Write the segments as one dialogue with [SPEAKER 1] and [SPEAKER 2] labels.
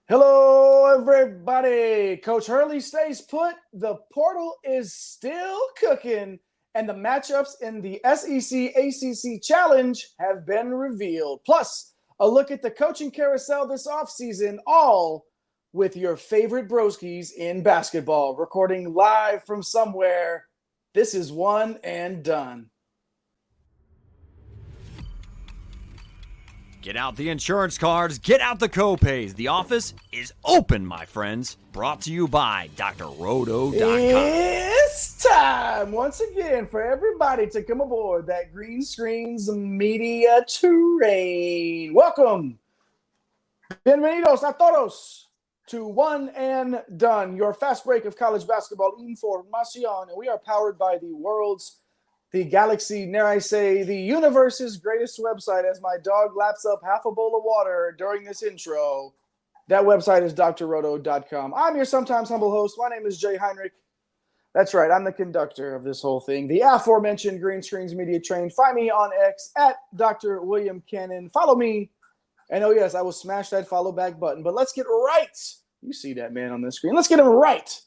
[SPEAKER 1] Hello, everybody. Coach Hurley stays put. The portal is still cooking, and the matchups in the SEC ACC Challenge have been revealed. Plus, a look at the coaching carousel this offseason, all with your favorite broskies in basketball. Recording live from somewhere, this is One and Done.
[SPEAKER 2] Get out the insurance cards, get out the copays. The office is open, my friends. Brought to you by drroto.com.
[SPEAKER 1] It's time once again for everybody to come aboard that Green Screens Media train. Welcome, bienvenidos a todos to One and Done, your fast break of college basketball information. And we are powered by the galaxy, dare I say, the universe's greatest website, as my dog laps up half a bowl of water during this intro. That website is drroto.com. I'm your sometimes humble host. My name is Jay Heinrich. That's right, I'm the conductor of this whole thing. The aforementioned Green Screens Media train. Find me on X at Dr. William Cannon. Follow me. And oh, yes, I will smash that follow back button. But let's get right. You see that man on the screen. Let's get him right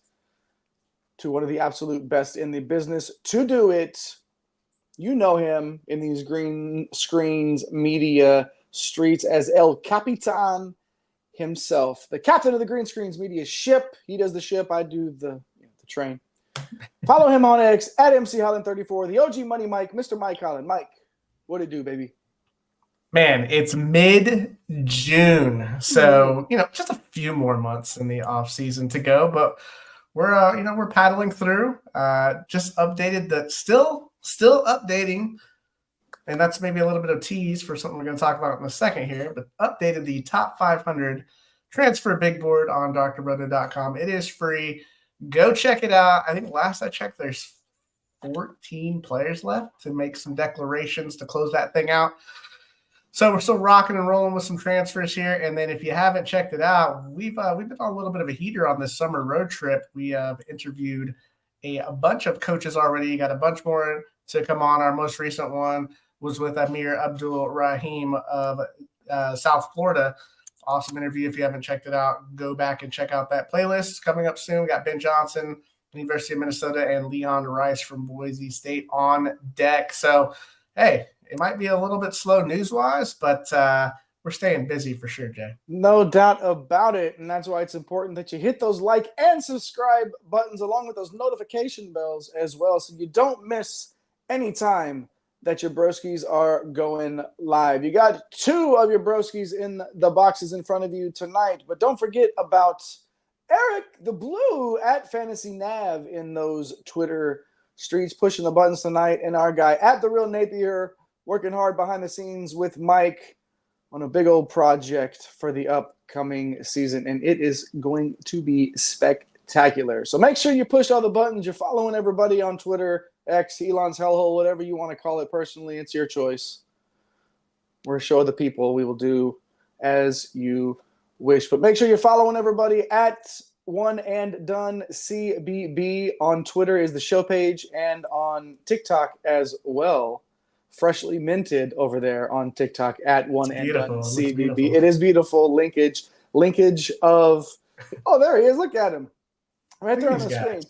[SPEAKER 1] to one of the absolute best in the business to do it. You know him in these Green Screens Media streets as El Capitan himself, the captain of the Green Screens Media ship. He does the ship. I do the train. Follow him on X at MC Holland34, the OG Money Mike, Mr. Mike Holland. Mike, what it do, baby?
[SPEAKER 3] Man, it's mid-June, so just a few more months in the off season to go, but we're paddling through. Just updated the still updating, and that's maybe a little bit of tease for something we're going to talk about in a second here, but updated the top 500 transfer big board on drroto.com. It is free. Go check it out. I think last I checked, there's 14 players left to make some declarations to close that thing out. So we're still rocking and rolling with some transfers here. And then if you haven't checked it out, we've been on a little bit of a heater on this summer road trip. We have interviewed a bunch of coaches already. Got a bunch more to come on. Our most recent one was with Amir Abdul Rahim of South Florida. Awesome interview. If you haven't checked it out, go back and check out that playlist. Coming up soon, we got Ben Johnson, University of Minnesota, and Leon Rice from Boise State on deck. So, hey, it might be a little bit slow news-wise, but we're staying busy for sure, Jay.
[SPEAKER 1] No doubt about it, and that's why it's important that you hit those like and subscribe buttons along with those notification bells as well, so you don't miss any time that your broskies are going live. You got two of your broskies in the boxes in front of you tonight, but don't forget about Eric the Blue at Fantasy Nav in those Twitter streets pushing the buttons tonight, and our guy at The Real Napier working hard behind the scenes with Mike on a big old project for the upcoming season, and it is going to be spectacular. So make sure you push all the buttons. You're following everybody on Twitter, X, Elon's hellhole, whatever you want to call it personally. It's your choice. We're a show of the people. We will do as you wish. But make sure you're following everybody at One and Done CBB on Twitter is the show page, and on TikTok as well. Freshly minted over there on TikTok at One and Done CBB. It is beautiful. Linkage of there he is. Look at him. Right there on the screen.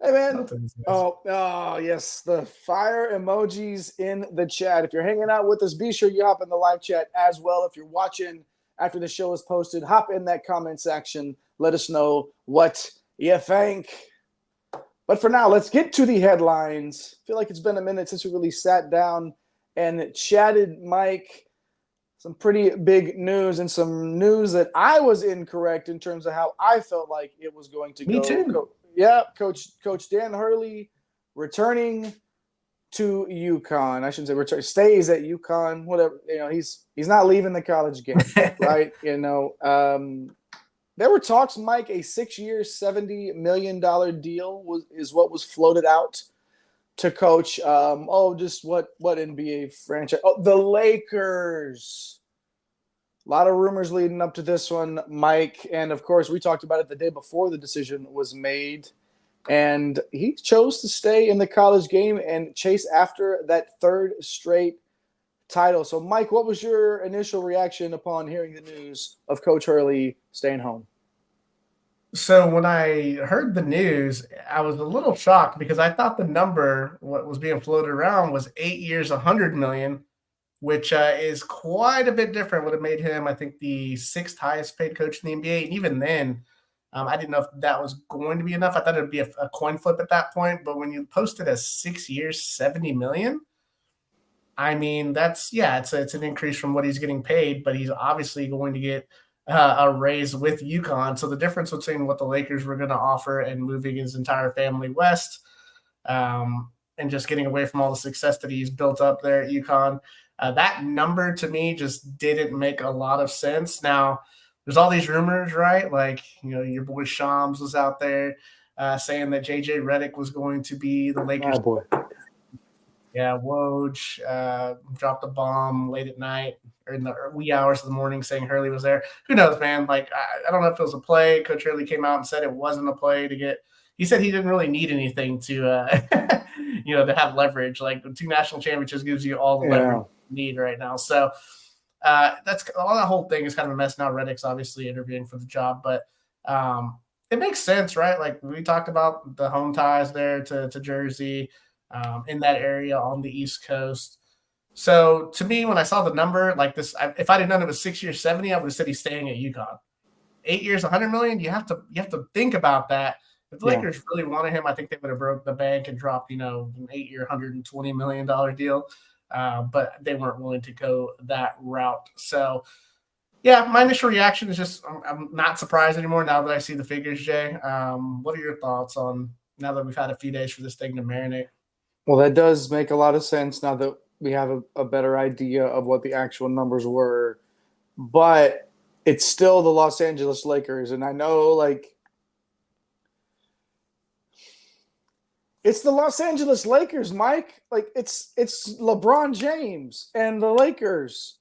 [SPEAKER 1] Hey man. Oh yes. The fire emojis in the chat. If you're hanging out with us, be sure you hop in the live chat as well. If you're watching after the show is posted, hop in that comment section. Let us know what you think. But for now, let's get to the headlines. I feel like it's been a minute since we really sat down and chatted, Mike. Some pretty big news, and some news that I was incorrect in terms of how I felt like it was going to go.
[SPEAKER 3] Me too.
[SPEAKER 1] Coach Dan Hurley returning to UConn. I shouldn't say return. Stays at UConn. Whatever. He's not leaving the college game, right? There were talks, Mike, a 6-year, $70 million deal is what was floated out to coach. Just what NBA franchise? Oh, the Lakers. A lot of rumors leading up to this one, Mike. And, of course, we talked about it the day before the decision was made. And he chose to stay in the college game and chase after that third straight title. So, Mike, what was your initial reaction upon hearing the news of Coach Hurley staying home?
[SPEAKER 3] So when I heard the news, I was a little shocked because I thought the number, what was being floated around, was 8 years, $100 million, which is quite a bit different. Would have made him, I think, the sixth highest paid coach in the NBA. And even then, I didn't know if that was going to be enough. I thought it would be a coin flip at that point. But when you posted as 6 years, $70 million, I mean, it's an increase from what he's getting paid, but he's obviously going to get a raise with UConn. So the difference between what the Lakers were going to offer and moving his entire family west, and just getting away from all the success that he's built up there at UConn, that number to me just didn't make a lot of sense. Now, there's all these rumors, right? Like, your boy Shams was out there saying that JJ Redick was going to be the Lakers.
[SPEAKER 1] Oh, boy.
[SPEAKER 3] Yeah, Woj dropped a bomb late at night or in the wee hours of the morning saying Hurley was there. Who knows, man? Like, I don't know if it was a play. Coach Hurley came out and said it wasn't a play to get – he said he didn't really need anything to, to have leverage. Like, the 2 national championships gives you all the leverage you need right now. So that's – all that whole thing is kind of a mess now. Reddick's obviously interviewing for the job. But it makes sense, right? Like, we talked about the home ties there to Jersey – in that area on the East Coast. So to me, when I saw the number like this, if I'd have known it was 6 years, 70, I would have said he's staying at UConn. 8 years, $100 million. You have to think about that. If the Lakers really wanted him, I think they would have broke the bank and dropped, an 8-year, $120 million deal. But they weren't willing to go that route. So yeah, my initial reaction is just, I'm not surprised anymore now that I see the figures, Jay. What are your thoughts on now that we've had a few days for this thing to marinate?
[SPEAKER 1] Well, that does make a lot of sense now that we have a better idea of what the actual numbers were. But it's still the Los Angeles Lakers. And I know, it's the Los Angeles Lakers, Mike. Like, it's LeBron James and the Lakers.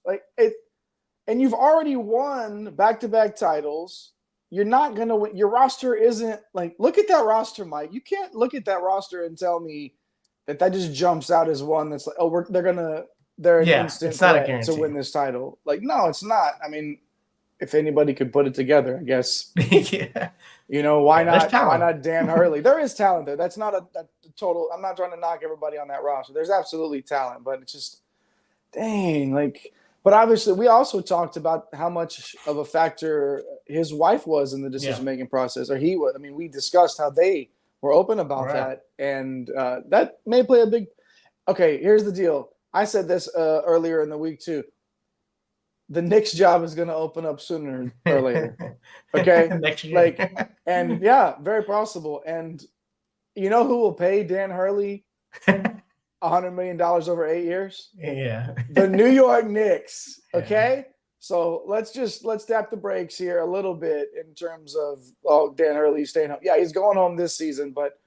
[SPEAKER 1] And you've already won back-to-back titles. You're not going to win. Your roster isn't – look at that roster, Mike. You can't look at that roster and tell me – that just jumps out as one that's like, they're an instant threat to win this title. No, it's not. I mean, if anybody could put it together, I guess.
[SPEAKER 3] Yeah.
[SPEAKER 1] Why not? Why not Dan Hurley? There is talent there. That's not a total. I'm not trying to knock everybody on that roster. There's absolutely talent, but it's just, dang, But obviously, we also talked about how much of a factor his wife was in the decision-making process, or he was. I mean, we discussed how they were open about that, and that may play a big – okay, here's the deal. I said this earlier in the week too. The Knicks job is going to open up sooner or later, okay?
[SPEAKER 3] Next year.
[SPEAKER 1] And, yeah, very possible. And you know who will pay Dan Hurley $100 million over 8 years?
[SPEAKER 3] Yeah.
[SPEAKER 1] The New York Knicks, okay? Yeah. So let's tap the brakes here a little bit in terms of Dan Hurley staying home. Yeah, he's going home this season, but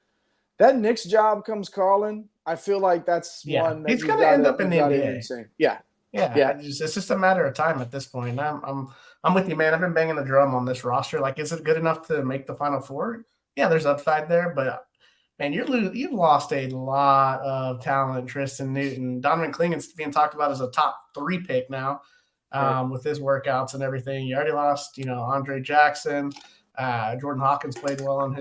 [SPEAKER 1] that Knicks job comes calling. I feel like that's one that
[SPEAKER 3] he's going to end up in the NBA.
[SPEAKER 1] Yeah.
[SPEAKER 3] It's just a matter of time at this point. I'm with you, man. I've been banging the drum on this roster. Is it good enough to make the Final Four? Yeah, there's upside there, but man, you've lost a lot of talent. Tristan Newton, Donovan Clingan's being talked about as a top 3 pick now. With his workouts and everything. You already lost, Andre Jackson. Jordan Hawkins played well in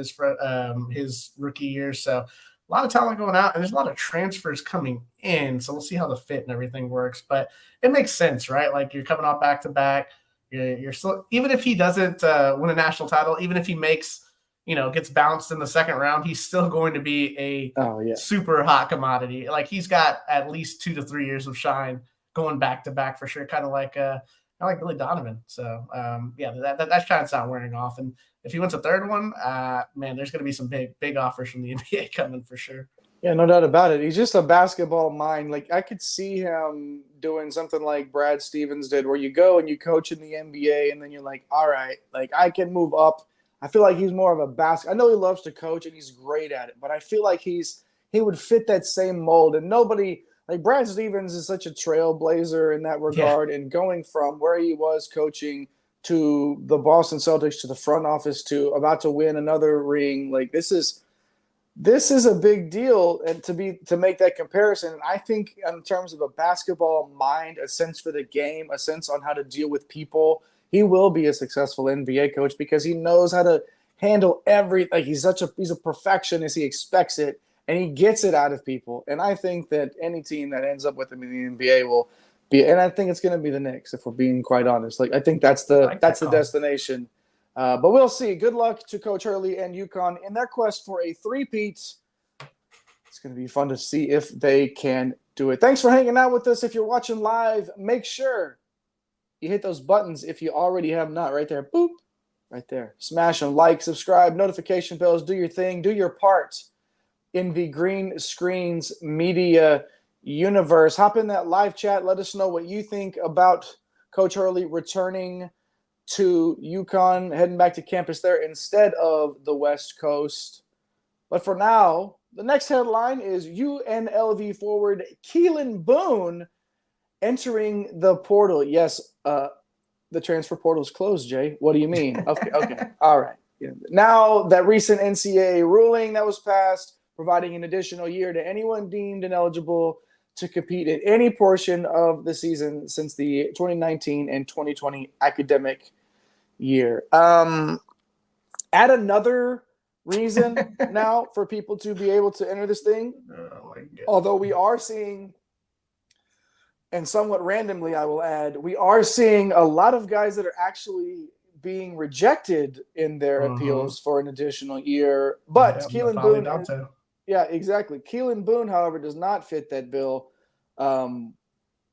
[SPEAKER 3] his rookie year. So a lot of talent going out, and there's a lot of transfers coming in. So we'll see how the fit and everything works. But it makes sense, right? You're coming off back-to-back. You're still, even if he doesn't win a national title, even if he makes, gets bounced in the second round, he's still going to be a super hot commodity. He's got at least 2 to 3 years of shine going back to back for sure, kind of like Billy Donovan. So that shine's not wearing off. And if he wins a third one, man, there's going to be some big offers from the NBA coming for sure.
[SPEAKER 1] Yeah, no doubt about it. He's just a basketball mind. I could see him doing something like Brad Stevens did, where you go and you coach in the NBA, and then you're like, all right, I can move up. I feel like he's more of a I know he loves to coach and he's great at it, but I feel like he would fit that same mold. And nobody. Brad Stevens is such a trailblazer in that regard, and going from where he was coaching to the Boston Celtics to the front office to about to win another ring, this is This is a big deal, and to make that comparison, I think in terms of a basketball mind, a sense for the game, a sense on how to deal with people, he will be a successful NBA coach because he knows how to handle like he's a perfectionist. He expects it and he gets it out of people. And I think that any team that ends up with him in the NBA will be, and I think it's going to be the Knicks if we're being quite honest. Like I think that's the destination. But we'll see. Good luck to Coach Hurley and UConn in their quest for a three-peat. It's going to be fun to see if they can do it. Thanks for hanging out with us. If you're watching live, make sure you hit those buttons if you already have not. Right there. Boop. Right there. Smash them. Like, subscribe, notification bells. Do your thing. Do your part in the Green Screens Media universe. Hop in that live chat. Let us know what you think about Coach Hurley returning to UConn, heading back to campus there instead of the West Coast. But for now, the next headline is UNLV forward Keylan Boone entering the portal. Yes, the transfer portal is closed, Jay. What do you mean? Okay. All right. Yeah. Now that recent NCAA ruling that was passed, providing an additional year to anyone deemed ineligible to compete in any portion of the season since the 2019 and 2020 academic year. Add another reason now for people to be able to enter this thing. Oh my God. Although we are seeing, and somewhat randomly I will add, we are seeing a lot of guys that are actually being rejected in their appeals for an additional year. But Keylan Boone, yeah, exactly. Keylan Boone, however, does not fit that bill.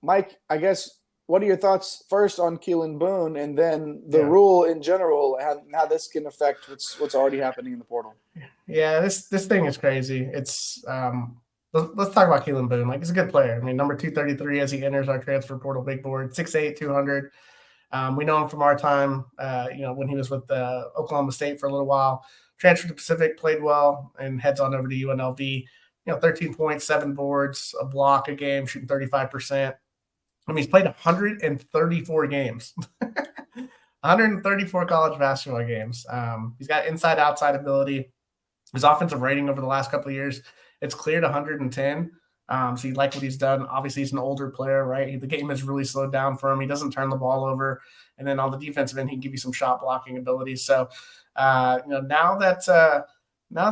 [SPEAKER 1] Mike, I guess, what are your thoughts first on Keylan Boone and then the rule in general, how this can affect what's already happening in the portal?
[SPEAKER 3] Yeah, this thing is crazy. It's let's talk about Keylan Boone. Like, he's a good player. I mean, number 233 as he enters our transfer portal big board, 6'8", 200. We know him from our time, when he was with Oklahoma State for a little while. Transferred to Pacific, played well, and heads on over to UNLV. 13 points, 7 boards, a block a game, shooting 35%. I mean, he's played 134 games, 134 college basketball games. He's got inside-outside ability. His offensive rating over the last couple of years, it's cleared 110. So you like what he's done. Obviously, he's an older player, right? The game has really slowed down for him. He doesn't turn the ball over. And then on the defensive end, he can give you some shot blocking abilities. So, now that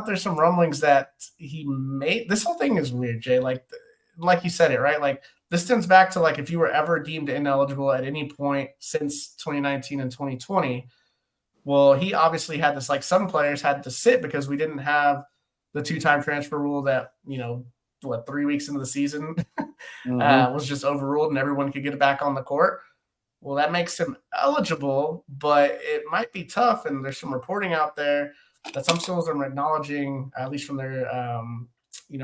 [SPEAKER 3] there's some rumblings that he may – this whole thing is weird, Jay. Like you said it, right? Like, this stems back to, like, if you were ever deemed ineligible at any point since 2019 and 2020, well, he obviously had this – like, some players had to sit because we didn't have the two-time transfer rule that, 3 weeks into the season was just overruled and everyone could get it back on the court. Well, that makes him eligible, but it might be tough. And there's some reporting out there that some schools are acknowledging, at least from their,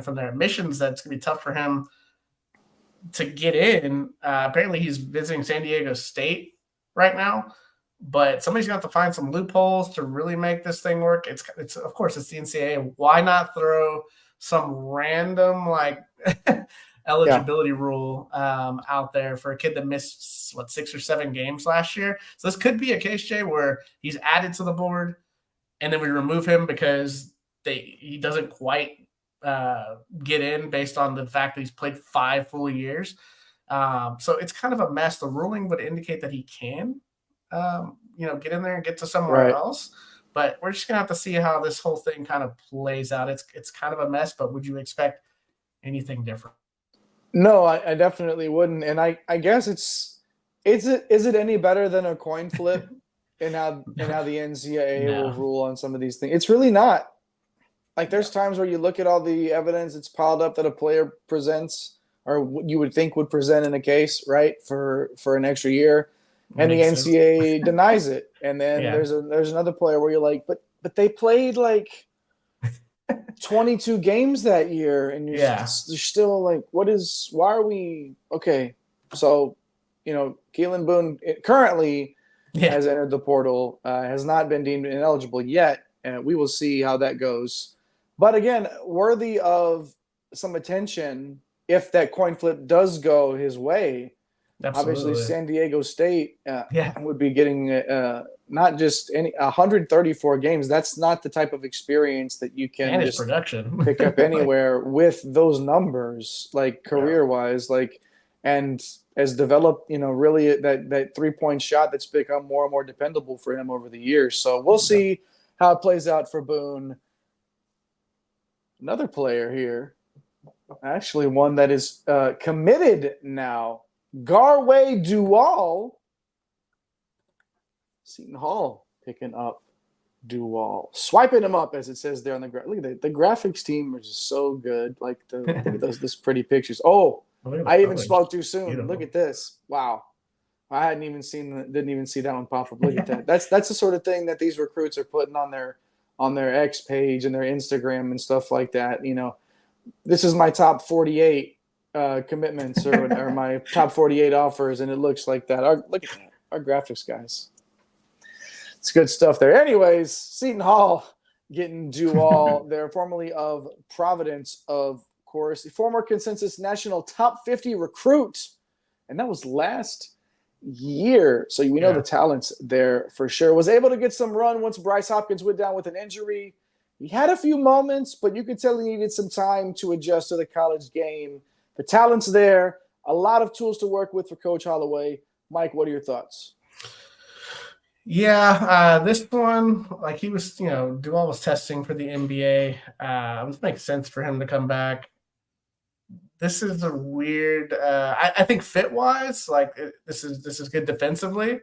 [SPEAKER 3] from their admissions, that it's going to be tough for him to get in. Apparently he's visiting San Diego State right now, but somebody's going to have to find some loopholes to really make this thing work. It's of course, it's the NCAA. Why not throw some random eligibility rule out there for a kid that missed 6 or 7 games last year? So this could be a case, Jay, where he's added to the board and then we remove him because he doesn't quite get in based on the fact that he's played 5 full years. So it's kind of a mess. The ruling would indicate that he can, get in there and get to somewhere else. But we're just going to have to see how this whole thing kind of plays out. It's kind of a mess, but would you expect anything different?
[SPEAKER 1] No, I definitely wouldn't. And I guess is it any better than a coin flip in how the NCAA will rule on some of these things? It's really not. Like, there's times where you look at all the evidence that's piled up that a player presents or what you would think would present in a case, right, for an extra year, and the NCAA denies it. And then there's another player where you're like, but they played like 22 games that year, and you're still like, why are we okay? So, Keylan Boone currently has entered the portal, has not been deemed ineligible yet, and we will see how that goes. But again, worthy of some attention if that coin flip does go his way. Obviously,
[SPEAKER 3] Absolutely.
[SPEAKER 1] San Diego State
[SPEAKER 3] Yeah.
[SPEAKER 1] would be getting not just 134 games. That's not the type of experience that you can
[SPEAKER 3] And his
[SPEAKER 1] just
[SPEAKER 3] production.
[SPEAKER 1] pick up anywhere with those numbers, like career-wise, and has developed, really that three-point shot that's become more and more dependable for him over the years. So we'll see how it plays out for Boone. Another player here, actually one that is committed now, Garwey Dual. Seton Hall picking up Dual, swiping him up, as it says there on the look at the graphics team is just so good. Like look at this pretty pictures. Oh, I even spoke too soon. Beautiful. Look at this. Wow, I didn't even see that one pop up. Look at that. That's the sort of thing that these recruits are putting on their X page and their Instagram and stuff like that. This is my top 48 commitments or my top 48 offers, and it looks like that. Look at that. Our graphics guys. It's good stuff there. Anyways, Seton Hall getting Dual there, formerly of Providence, of course, the former consensus national top 50 recruit. And that was last year. So we know the talent's there for sure. Was able to get some run once Bryce Hopkins went down with an injury. He had a few moments, but you could tell he needed some time to adjust to the college game. The talent's there. A lot of tools to work with for Coach Holloway. Mike, what are your thoughts?
[SPEAKER 3] Yeah, this one, like he was, Dual was testing for the NBA. It makes sense for him to come back. This is a weird. I think fit-wise, like this is good defensively.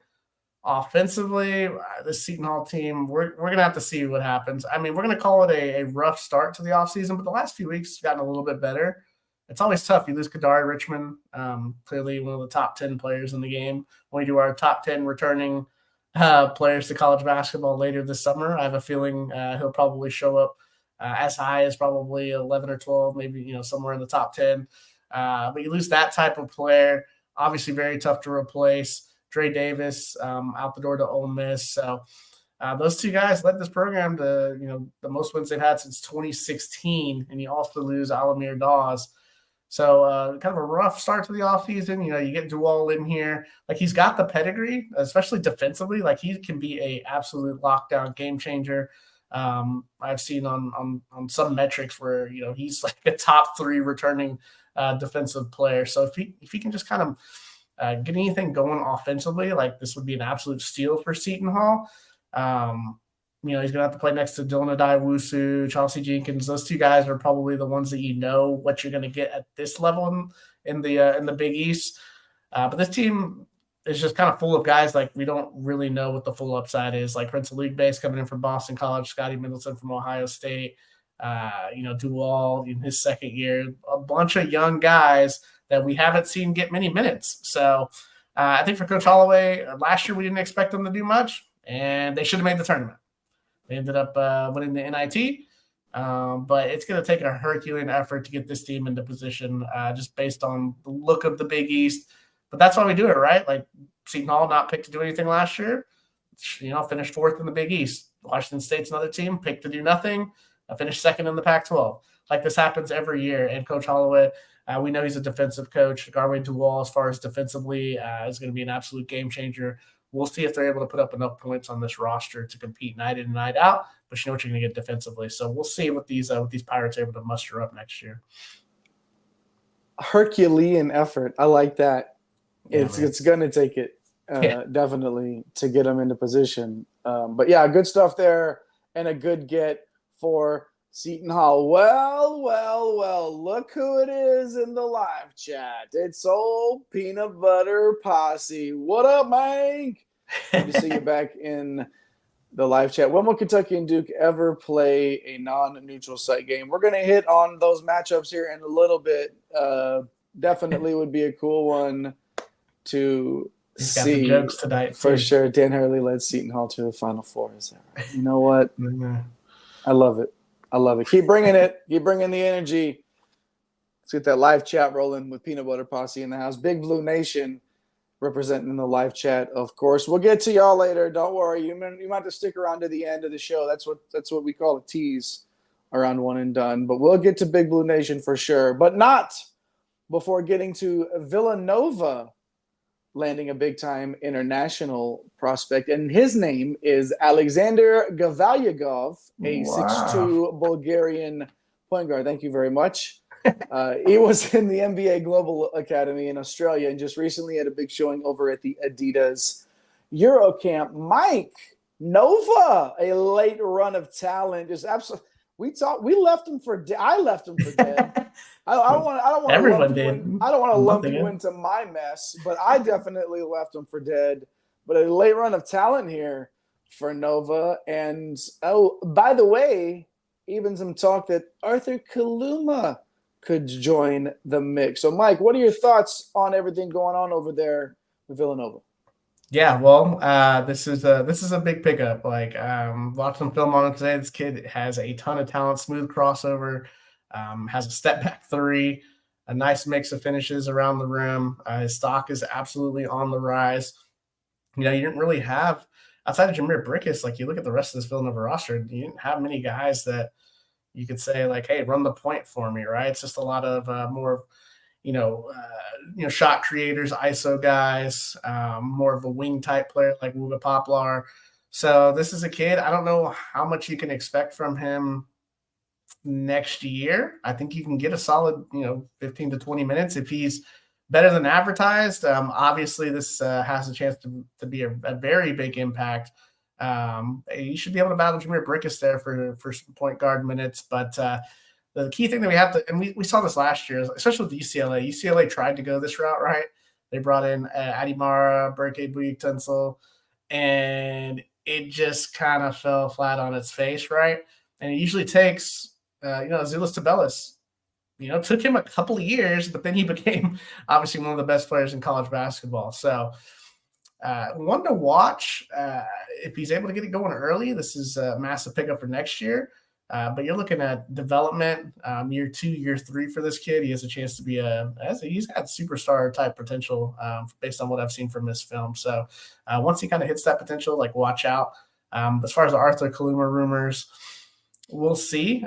[SPEAKER 3] Offensively, the Seton Hall team, we're gonna have to see what happens. I mean, we're gonna call it a rough start to the offseason, but the last few weeks have gotten a little bit better. It's always tough. You lose Kadari Richmond, clearly one of the top 10 players in the game. When we do our top 10 returning players to college basketball later this summer, I have a feeling he'll probably show up as high as probably 11 or 12, maybe somewhere in the top 10. But you lose that type of player, obviously very tough to replace. Dre Davis out the door to Ole Miss. So those two guys led this program to the most wins they've had since 2016, and you also lose Alamir Dawes. So kind of a rough start to the offseason. You get Dual in here. Like, he's got the pedigree, especially defensively. Like, he can be a absolute lockdown game changer. I've seen on some metrics where, he's like a top 3 returning defensive player. So if he can just kind of get anything going offensively, like, this would be an absolute steal for Seton Hall. He's going to have to play next to Dylan Adai-Wusu, Chauncey Jenkins. Those two guys are probably the ones that what you're going to get at this level in the Big East. But this team is just kind of full of guys like we don't really know what the full upside is. Like Prince Aligbe coming in from Boston College, Scotty Middleton from Ohio State, Dual in his second year. A bunch of young guys that we haven't seen get many minutes. So I think for Coach Holloway, last year we didn't expect them to do much, and they should have made the tournament. They ended up winning the NIT, but it's going to take a Herculean effort to get this team into position just based on the look of the Big East. But that's why we do it, right? Like, Seton Hall not picked to do anything last year, finished 4th in the Big East. Washington State's another team, picked to do nothing, finished 2nd in the Pac-12. Like, this happens every year. And Coach Holloway, we know he's a defensive coach. Garwey Dual, as far as defensively, is going to be an absolute game changer. We'll see if they're able to put up enough points on this roster to compete night in and night out. But you know what you're going to get defensively. So we'll see what these Pirates are able to muster up next year.
[SPEAKER 1] Herculean effort. I like that.
[SPEAKER 3] Yeah,
[SPEAKER 1] it's going to take it definitely to get them into position. But yeah, good stuff there and a good get for Seton Hall. Well, look who it is in the live chat. It's old Peanut Butter Posse. What up, man? Good to see you back in the live chat. When will Kentucky and Duke ever play a non-neutral site game? We're going to hit on those matchups here in a little bit. Definitely would be a cool one to
[SPEAKER 3] He's
[SPEAKER 1] see.
[SPEAKER 3] got the jokes tonight,
[SPEAKER 1] for sure. Dan Hurley led Seton Hall to the Final Four. Is that right? You know what? I love it. Keep bringing it. Keep bringing the energy. Let's get that live chat rolling with Peanut Butter Posse in the house. Big Blue Nation representing the live chat, of course. We'll get to y'all later. Don't worry. You might have to stick around to the end of the show. That's what we call a tease around One and Done. But we'll get to Big Blue Nation for sure. But not before getting to Villanova landing a big-time international prospect, and his name is Alexander Gavalyugov, a
[SPEAKER 3] Wow.
[SPEAKER 1] 6'2" Bulgarian point guard. Thank you very much. He was in the NBA Global Academy in Australia and just recently had a big showing over at the Adidas Eurocamp. Mike, Nova, a late run of talent, just absolutely. We left him for dead. I left him for dead. I don't want to lump you into my mess, but I definitely left him for dead. But a late run of talent here for Nova. And by the way, even some talk that Arthur Kaluma could join the mix. So, Mike, what are your thoughts on everything going on over there with Villanova?
[SPEAKER 3] Yeah, well, this is a big pickup. Like, watched some film on it today. This kid has a ton of talent, smooth crossover, has a step back three, a nice mix of finishes around the rim. His stock is absolutely on the rise. You didn't really have, outside of Jameer Brickus, like you look at the rest of this Villanova roster, you didn't have many guys that you could say like, hey, run the point for me, right? It's just a lot of more shot creators, ISO guys, more of a wing type player like Wuga Poplar. So this is a kid. I don't know how much you can expect from him next year. I think you can get a solid, 15 to 20 minutes if he's better than advertised. Obviously, this has a chance to be a very big impact. You should be able to battle Jameer Brickus there for some point guard minutes, but the key thing that we have to, and we saw this last year, especially with UCLA. UCLA tried to go this route, right? They brought in Adimara, Berke Buyuk-Tensel, and it just kind of fell flat on its face, right? And it usually takes, Azuolas Tubelis. Took him a couple of years, but then he became obviously one of the best players in college basketball. So one to watch if he's able to get it going early. This is a massive pickup for next year. But you're looking at development, year 2, year 3 for this kid. He has a chance to be he's got superstar type potential based on what I've seen from his film. So once he kind of hits that potential, like watch out. As far as the Arthur Kaluma rumors, we'll see.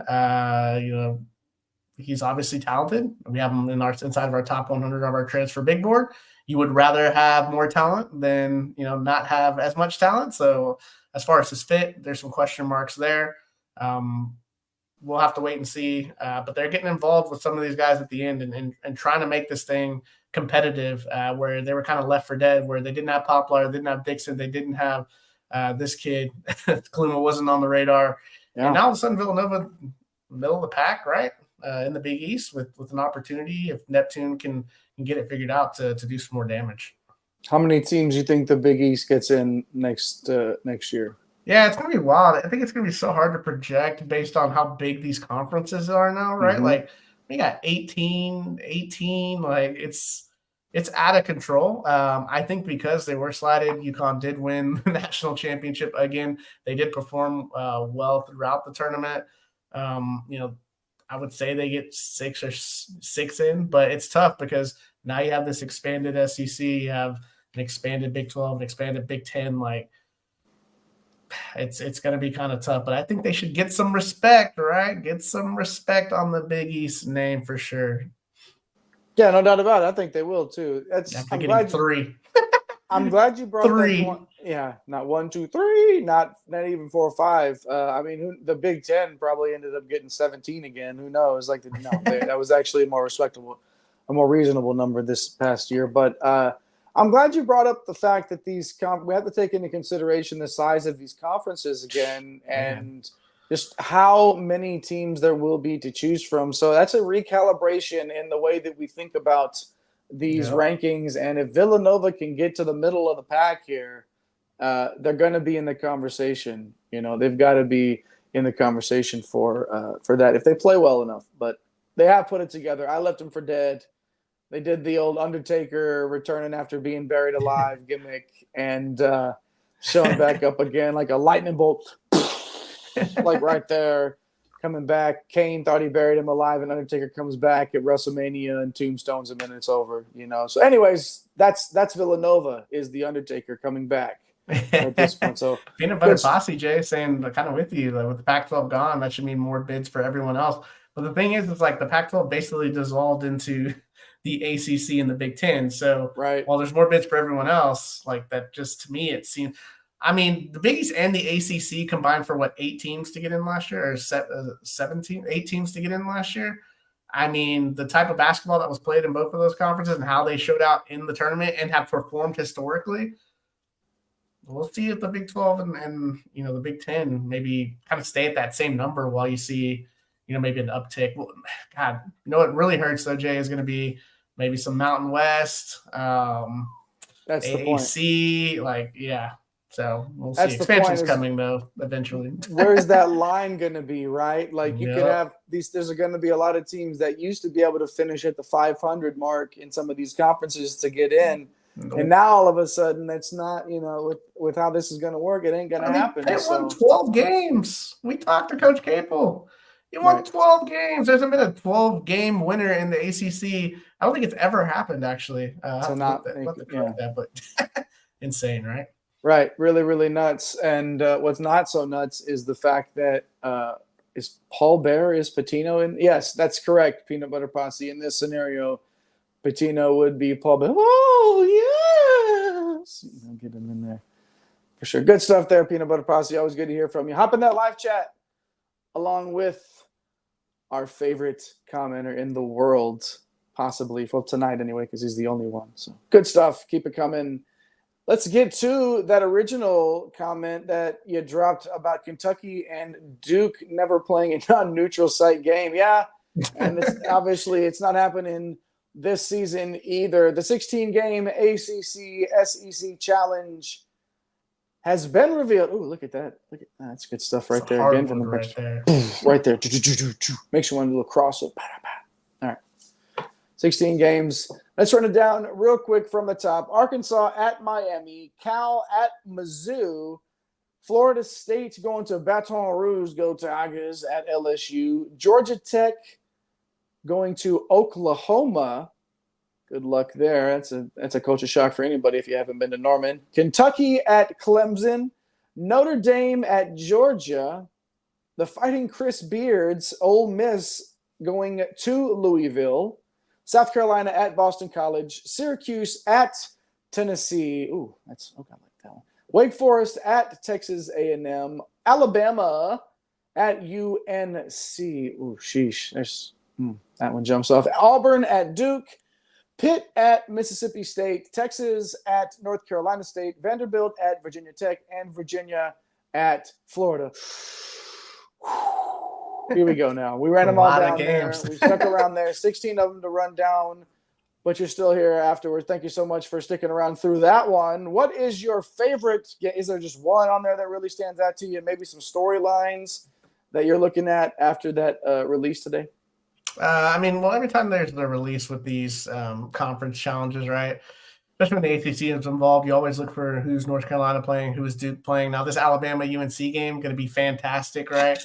[SPEAKER 3] He's obviously talented. We have him inside of our top 100 of our transfer big board. You would rather have more talent than not have as much talent. So as far as his fit, there's some question marks there. We'll have to wait and see, but they're getting involved with some of these guys at the end and trying to make this thing competitive, where they were kind of left for dead, where they didn't have Poplar, they didn't have Dixon, they didn't have this kid. Kaluma wasn't on the radar. Yeah. And now all of a sudden Villanova, middle of the pack, right? In the Big East with an opportunity if Neptune can get it figured out to do some more damage.
[SPEAKER 1] How many teams do you think the Big East gets in next year?
[SPEAKER 3] Yeah, it's going to be wild. I think it's going to be so hard to project based on how big these conferences are now, right? Mm-hmm. Like, we got 18, like it's out of control. I think because they were slided, UConn did win the national championship again. They did perform well throughout the tournament. I would say they get 6 in, but it's tough because now you have this expanded SEC, you have an expanded Big 12, an expanded Big 10, like, it's going to be kind of tough, but I think they should get some respect, right? Get some respect on the Big East name for sure.
[SPEAKER 1] Yeah, no doubt about it. I think they will too.
[SPEAKER 3] I'm glad 3.
[SPEAKER 1] I'm glad you brought
[SPEAKER 3] 3.
[SPEAKER 1] That one. Yeah, not 1, 2, 3, not even 4 or 5. The Big 10 probably ended up getting 17 again. Who knows? That was actually a more reasonable number this past year. But I'm glad you brought up the fact that we have to take into consideration the size of these conferences again and just how many teams there will be to choose from. So that's a recalibration in the way that we think about these rankings. And if Villanova can get to the middle of the pack here, they're going to be in the conversation. They've got to be in the conversation for that if they play well enough. But they have put it together. I left them for dead. They did the old Undertaker returning after being buried alive gimmick and showing back up again like a lightning bolt, like right there, coming back. Kane thought he buried him alive, and Undertaker comes back at WrestleMania and tombstones him, and it's over. So, anyways, that's Villanova is the Undertaker coming back at this point. So,
[SPEAKER 3] Peanut Butter Posse, Jay, saying kind of with you, like with the Pac-12 gone, that should mean more bids for everyone else. But the thing is, it's like the Pac-12 basically dissolved into the ACC and the Big Ten. So
[SPEAKER 1] Right.
[SPEAKER 3] while there's more bids for everyone else, like that, just to me, it seems. I mean, the Big East and the ACC combined for 8 teams to get in last year, or 17, 8 teams to get in last year. I mean, the type of basketball that was played in both of those conferences and how they showed out in the tournament and have performed historically. We'll see if the Big 12 and the Big 10 maybe kind of stay at that same number while you see, maybe an uptick. Well, God, what really hurts though, Jay, is going to be maybe some Mountain West,
[SPEAKER 1] That's
[SPEAKER 3] AAC,
[SPEAKER 1] the point.
[SPEAKER 3] So we'll
[SPEAKER 1] That's
[SPEAKER 3] see.
[SPEAKER 1] the
[SPEAKER 3] Expansion's
[SPEAKER 1] point,
[SPEAKER 3] coming though eventually.
[SPEAKER 1] Where's that line going to be, right? Like you could
[SPEAKER 3] Yep.
[SPEAKER 1] have these. There's going to be a lot of teams that used to be able to finish at the 500 mark in some of these conferences to get in.
[SPEAKER 3] Nope.
[SPEAKER 1] And now all of a sudden, that's not, with how this is going to work, it ain't going to happen.
[SPEAKER 3] They won 12 games. We talked to Coach Capel. He won 12 games. There hasn't been a 12-game winner in the ACC. I don't think it's ever happened, actually. But insane, right?
[SPEAKER 1] Right. Really, really nuts. And what's not so nuts is the fact that is Paul Bear, is Pitino in? Yes, that's correct. Peanut Butter Posse in this scenario. Pitino would be Paul Bear. Oh, yes. I'll get him in there for sure. Good stuff there, Peanut Butter Posse. Always good to hear from you. Hop in that live chat along with our favorite commenter in the world, possibly, for tonight anyway, because he's the only one. So good stuff. Keep it coming. Let's get to that original comment that you dropped about Kentucky and Duke never playing a non-neutral site game. Yeah, and obviously it's not happening this season either. The 16-game ACC SEC Challenge has been revealed. Oh, look at that. That's good stuff right there. Again from the
[SPEAKER 3] right there.
[SPEAKER 1] Right there. Makes you want to do a crossover. All right. 16 games. Let's run it down real quick from the top. Arkansas at Miami. Cal at Mizzou. Florida State going to Baton Rouge. Go Tigers at LSU. Georgia Tech going to Oklahoma. Good luck there. That's a culture shock for anybody if you haven't been to Norman. Kentucky at Clemson. Notre Dame at Georgia. The Fighting Chris Beards, Ole Miss, going to Louisville. South Carolina at Boston College. Syracuse at Tennessee. Ooh, I like that one. Wake Forest at Texas A&M. Alabama at UNC. Ooh, sheesh. That one jumps off. Auburn at Duke. Pitt at Mississippi State. Texas at North Carolina State. Vanderbilt at Virginia Tech. And Virginia at Florida. Here we go now. We ran them all down there. We stuck around there. 16 of them to run down, but you're still here afterwards. Thank you so much for sticking around through that one. What is your favorite? Is there just one on there that really stands out to you? Maybe some storylines that you're looking at after that release today?
[SPEAKER 3] Every time there's the release with these conference challenges, right? Especially when the ACC is involved, you always look for who's North Carolina playing, who is Duke playing. Now, this Alabama-UNC game going to be fantastic, right?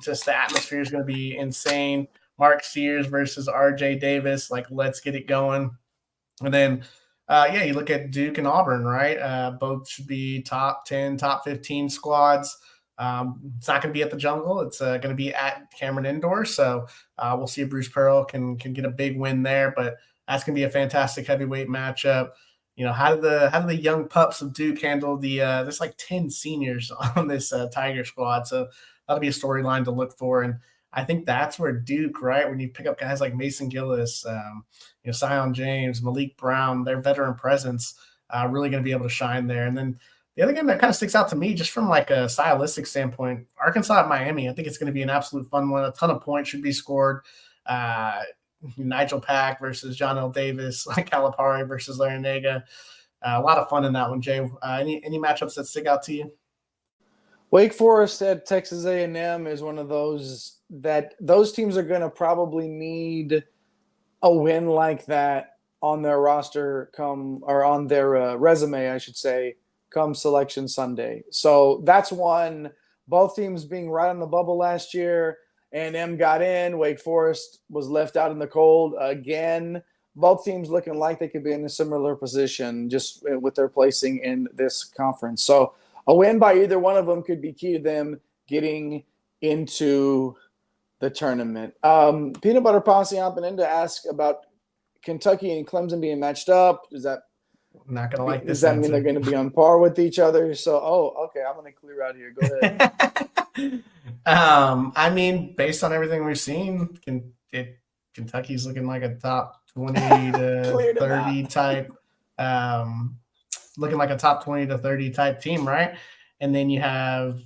[SPEAKER 3] Just the atmosphere is going to be insane. Mark Sears versus RJ Davis, let's get it going. And then, you look at Duke and Auburn, right? Both should be top 10, top 15 squads. It's not going to be at the Jungle. It's going to be at Cameron Indoor. So we'll see if Bruce Pearl can get a big win there. But that's going to be a fantastic heavyweight matchup. How do the young pups of Duke handle there's 10 seniors on this Tiger squad. So that'll be a storyline to look for. And I think that's where Duke, right, when you pick up guys like Mason Gillis, Sion James, Malik Brown, their veteran presence, really going to be able to shine there. And then the other game that kind of sticks out to me, just from a stylistic standpoint, Arkansas at Miami. I think it's going to be an absolute fun one. A ton of points should be scored. Nigel Pack versus John L. Davis, Calipari versus Larinaga. A lot of fun in that one, Jay. Any matchups that stick out to you?
[SPEAKER 1] Wake Forest at Texas A&M is one of those that those teams are going to probably need a win like that on their roster on their resume, I should say, come Selection Sunday. So that's one. Both teams being right on the bubble last year. A&M got in. Wake Forest was left out in the cold again. Both teams looking like they could be in a similar position just with their placing in this conference. So a win by either one of them could be key to them getting into the tournament. Peanut Butter Posse hopping in to ask about Kentucky and Clemson being matched up? Does that
[SPEAKER 3] Not gonna like this.
[SPEAKER 1] Does that mean they're going to be on par with each other? So, okay, I'm going to clear out here. Go ahead.
[SPEAKER 3] I mean, based on everything we've seen, Kentucky's looking like a top 20 to 30 type, looking like a top 20 to 30 type team, right? And then you have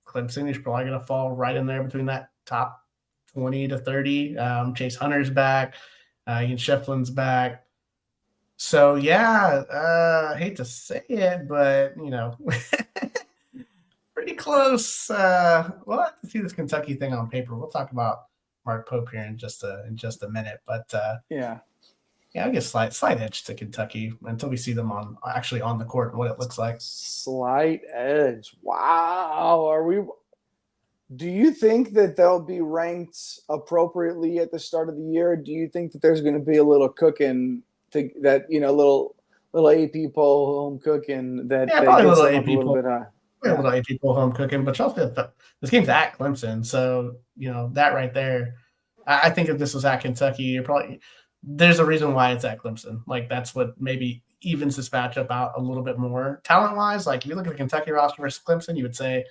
[SPEAKER 3] Clemson, who's probably going to fall right in there between that top 20 to 30. Chase Hunter's back. Ian Shefflin's back. So, yeah, I hate to say it, but, pretty close. We'll have to see this Kentucky thing on paper. We'll talk about Mark Pope here in just a minute. But,
[SPEAKER 1] yeah,
[SPEAKER 3] I guess slight edge to Kentucky until we see them on the court and what it looks like.
[SPEAKER 1] Slight edge. Wow. Do you think that they'll be ranked appropriately at the start of the year? Do you think that there's going to be a little cooking little AP poll home cooking that
[SPEAKER 3] probably
[SPEAKER 1] gets
[SPEAKER 3] a
[SPEAKER 1] them up a little bit high?
[SPEAKER 3] A little AP poll home cooking, but this game's at Clemson, so that right there. I think if this was at Kentucky, there's a reason why it's at Clemson. Like that's what maybe evens this matchup out a little bit more talent wise. Like if you look at the Kentucky roster versus Clemson, you would say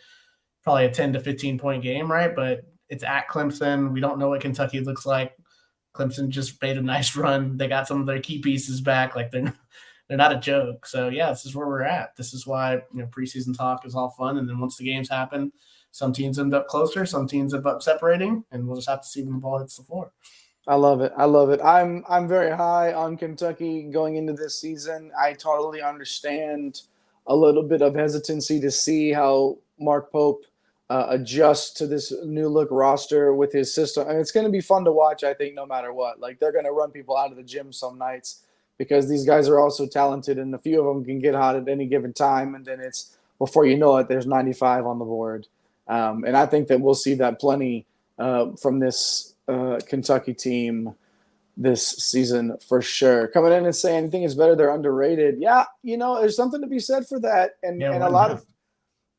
[SPEAKER 3] probably a 10 to 15 point game, right? But it's at Clemson. We don't know what Kentucky looks like. Clemson just made a nice run. They got some of their key pieces back. Like they're not a joke. So yeah, this is where we're at. This is why preseason talk is all fun. And then once the games happen, some teams end up closer, some teams end up separating, and we'll just have to see when the ball hits the floor.
[SPEAKER 1] I love it. I'm very high on Kentucky going into this season. I totally understand a little bit of hesitancy to see how Mark Pope adjusts to this new look roster with his system. And it's going to be fun to watch, I think, no matter what. Like they're going to run people out of the gym some nights because these guys are also talented and a few of them can get hot at any given time. And then it's before you know it, there's 95 on the board. And I think that we'll see that plenty from this Kentucky team this season for sure. Coming in and saying anything is better, they're underrated. Yeah, there's something to be said for that.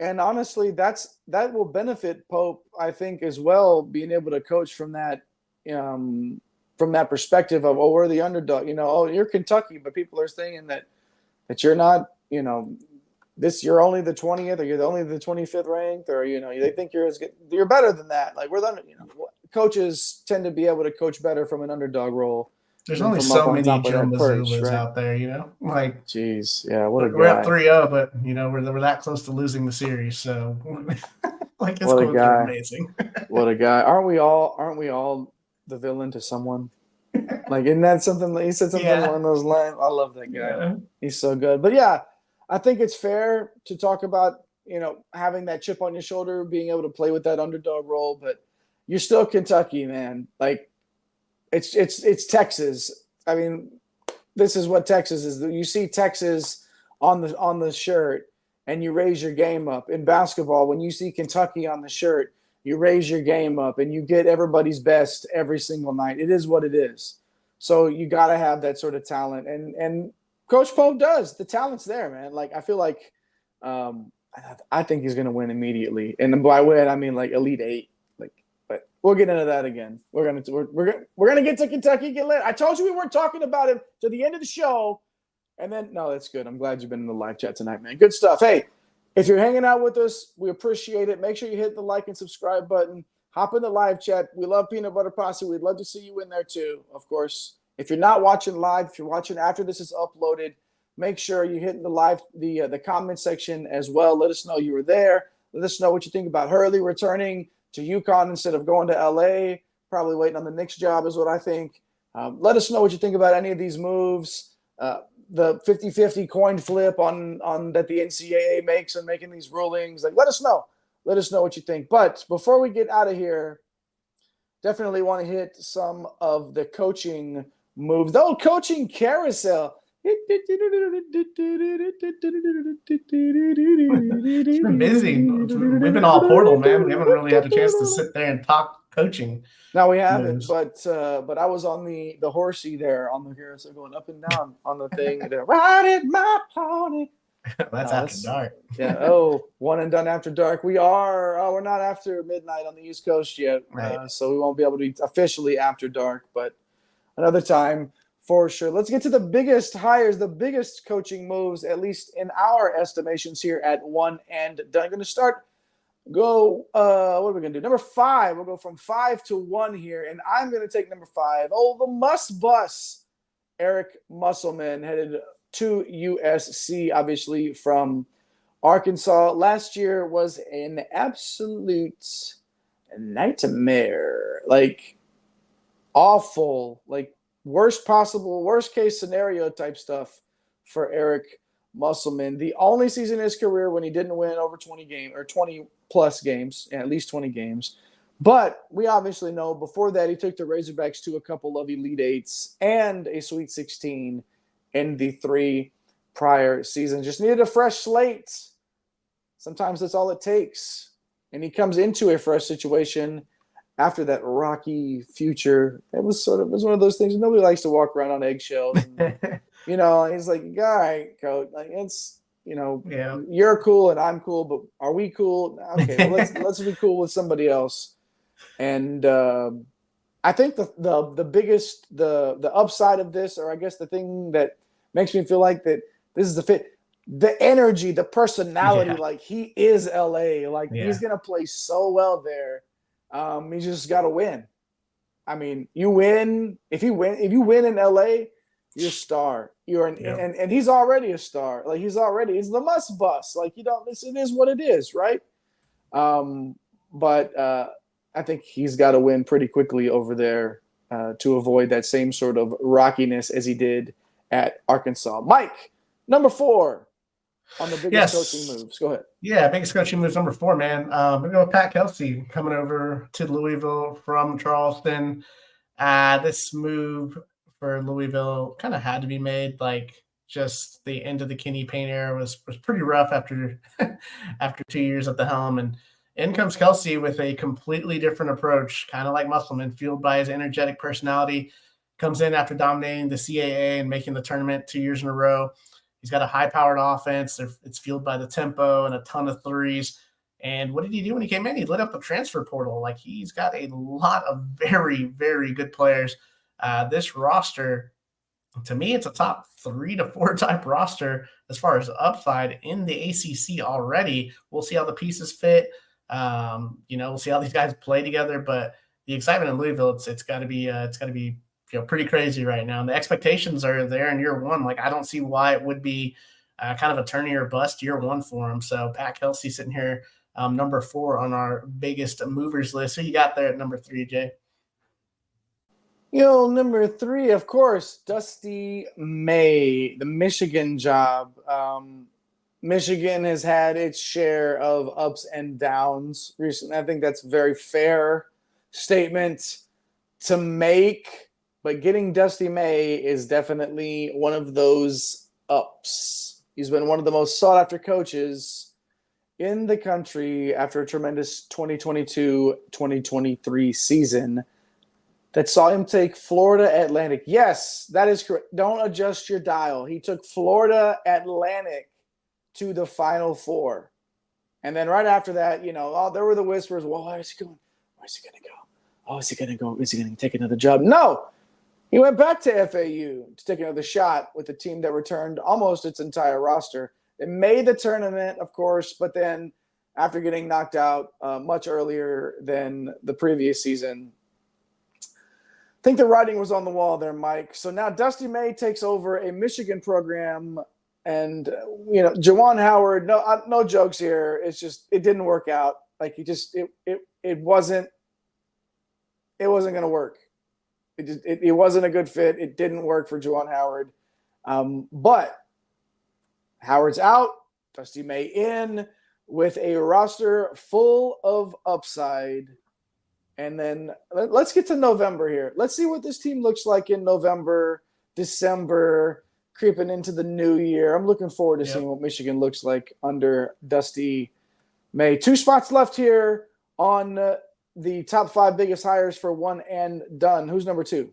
[SPEAKER 1] And honestly, that will benefit Pope, I think, as well, being able to coach from that perspective of, we're the underdog. You're Kentucky, but people are saying that you're not, you're only the 20th, or you're only the 25th ranked, or they think you're better than that. Like coaches tend to be able to coach better from an underdog role.
[SPEAKER 3] There's only so many Joe Mazzulas out there, Like,
[SPEAKER 1] jeez, yeah, what a guy.
[SPEAKER 3] We're up 3-0, but we're that close to losing the series, so like it's going to be amazing.
[SPEAKER 1] What a guy! Aren't we all the villain to someone? Like, isn't that something? He said something along those lines. I love that guy. Yeah. He's so good. But yeah, I think it's fair to talk about having that chip on your shoulder, being able to play with that underdog role, but you're still Kentucky, man. Like. It's Texas. I mean, this is what Texas is. You see Texas on the shirt, and you raise your game up. In basketball, when you see Kentucky on the shirt, you raise your game up, and you get everybody's best every single night. It is what it is. So you got to have that sort of talent, and Coach Pope does. The talent's there, man. Like I feel like, I think he's going to win immediately, and by win I mean like Elite Eight. But we'll get into that again. We're gonna get to Kentucky. Get lit. I told you we weren't talking about him to the end of the show, and then no, that's good. I'm glad you've been in the live chat tonight, man. Good stuff. Hey, if you're hanging out with us, we appreciate it. Make sure you hit the like and subscribe button. Hop in the live chat. We love Peanut Butter Posse. We'd love to see you in there too, of course. If you're not watching live, if you're watching after this is uploaded, make sure you hit the comment section as well. Let us know you were there. Let us know what you think about Hurley returning to UConn instead of going to LA, probably waiting on the Knicks job is what I think. Let us know what you think about any of these moves. The 50-50 coin flip on that the NCAA makes and making these rulings. Like, let us know. Let us know what you think. But before we get out of here, definitely want to hit some of the coaching moves. The old coaching carousel.
[SPEAKER 3] It's been busy. We've been all portal, man. We haven't really had a chance to sit there and talk coaching.
[SPEAKER 1] No, we haven't. But I was on the horsey there on the carousel, going up and down on the thing. Riding my pony.
[SPEAKER 3] That's after dark.
[SPEAKER 1] Yeah. Oh, one and done after dark. We're not after midnight on the East Coast yet,
[SPEAKER 3] right.
[SPEAKER 1] So we won't be able to be officially after dark, but another time For sure. Let's get to the biggest hires, the biggest coaching moves, at least in our estimations here at One and Done. Going to start. What are we going to do? Number 5. We'll go from 5 to 1 here, and I'm going to take number 5. Oh, the must bus. Eric Musselman headed to USC, obviously from Arkansas. Last year was an absolute nightmare. Like, awful. Like, worst case scenario type stuff for Eric Musselman. The only season in his career when he didn't win over 20 games or 20 plus games, at least 20 games. But we obviously know before that he took the Razorbacks to a couple of Elite Eights and a Sweet 16 in the 3 prior seasons. Just needed a fresh slate. Sometimes that's all it takes. And he comes into a fresh situation after that rocky future. It was one of those things. Nobody likes to walk around on eggshells. And, he's like, all right, coach, like it's, you're cool and I'm cool, but are we cool? Okay, well, let's be cool with somebody else. And I think the biggest the upside of this, or I guess the thing that makes me feel like that this is the fit, the energy, the personality, like he is LA, like he's gonna play so well there. You just got to win. I mean, you win. If you win in LA, you're a star. And he's already a star. Like he's the must bus. Like it is what it is, right? But I think he's got to win pretty quickly over there to avoid that same sort of rockiness as he did at Arkansas. Mike, number 4. On the biggest coaching moves. Go ahead.
[SPEAKER 3] Yeah, biggest coaching moves, number 4, man. We're going to go with Pat Kelsey coming over to Louisville from Charleston. This move for Louisville kind of had to be made. Like, just the end of the Kenny Payne era was pretty rough after 2 years at the helm. And in comes Kelsey with a completely different approach, kind of like Musselman, fueled by his energetic personality. Comes in after dominating the CAA and making the tournament 2 years in a row. He's got a high-powered offense. It's fueled by the tempo and a ton of threes. And what did he do when he came in? He lit up the transfer portal. Like, he's got a lot of very, very good players. This roster, to me, it's a top 3 to 4 type roster as far as upside in the ACC already. We'll see how the pieces fit. We'll see how these guys play together. But the excitement in Louisville, it's got to be pretty crazy right now. And the expectations are there in year 1. Like, I don't see why it would be kind of a turn or bust year 1 for him. So Pat Kelsey sitting here, number 4 on our biggest movers list. So you got there at number 3, Jay?
[SPEAKER 1] Number 3, of course, Dusty May, the Michigan job. Michigan has had its share of ups and downs recently. I think that's a very fair statement to make. But getting Dusty May is definitely one of those ups. He's been one of the most sought-after coaches in the country after a tremendous 2022-2023 season that saw him take Florida Atlantic. Yes, that is correct. Don't adjust your dial. He took Florida Atlantic to the Final Four. And then right after that, there were the whispers, well, where is he going? Where's he going to go? Oh, is he going to go? Is he going to take another job? No. He went back to FAU to take another shot with a team that returned almost its entire roster. They made the tournament, of course, but then after getting knocked out much earlier than the previous season, I think the writing was on the wall there, Mike. So now Dusty May takes over a Michigan program, and Juwan Howard. No jokes here. It's just it didn't work out. Like it wasn't going to work. It wasn't a good fit. It didn't work for Juwan Howard. But Howard's out. Dusty May in with a roster full of upside. And then let's get to November here. Let's see what this team looks like in November, December, creeping into the new year. I'm looking forward to seeing what Michigan looks like under Dusty May. 2 spots left here on the top 5 biggest hires for One and Done. Who's number 2?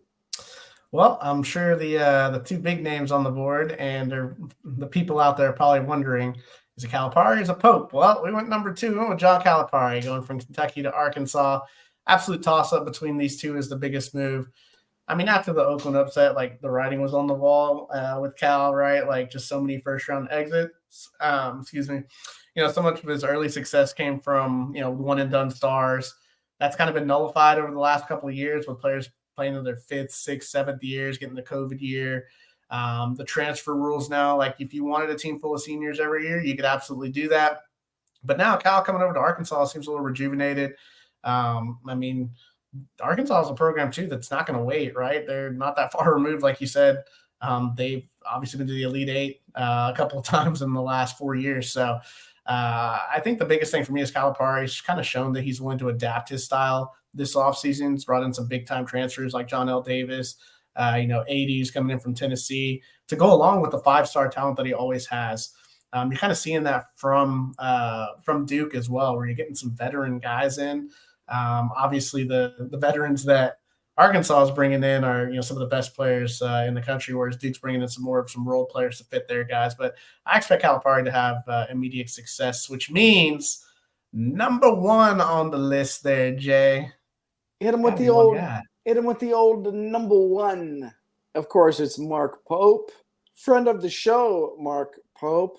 [SPEAKER 3] Well, I'm sure the 2 big names on the board, and the people out there are probably wondering, is it Calipari or is it Pope? Well, we went number 2. We went with John Calipari, going from Kentucky to Arkansas. Absolute toss-up between these two is the biggest move. I mean, after the Oakland upset, like the writing was on the wall with Cal, right? Like just so many first round exits. Excuse me. So much of his early success came from, one and done stars. That's kind of been nullified over the last couple of years with players playing in their 5th, 6th, 7th years, getting the COVID year. The transfer rules now, like if you wanted a team full of seniors every year, you could absolutely do that. But now Cal coming over to Arkansas seems a little rejuvenated. I mean, Arkansas is a program too that's not going to wait, right? They're not that far removed, like you said. They've obviously been to the Elite Eight a couple of times in the last 4 years. So I think the biggest thing for me is Calipari. He's kind of shown that he's willing to adapt his style this offseason. He's brought in some big-time transfers like John L. Davis, 80s coming in from Tennessee to go along with the 5-star talent that he always has. You're kind of seeing that from Duke as well, where you're getting some veteran guys in. Obviously, the veterans that Arkansas is bringing in are some of the best players in the country, whereas Duke's bringing in some role players to fit their guys. But I expect Calipari to have immediate success, which means number 1 on the list there, Jay.
[SPEAKER 1] Hit him with the old number 1. Of course, it's Mark Pope, friend of the show, Mark Pope.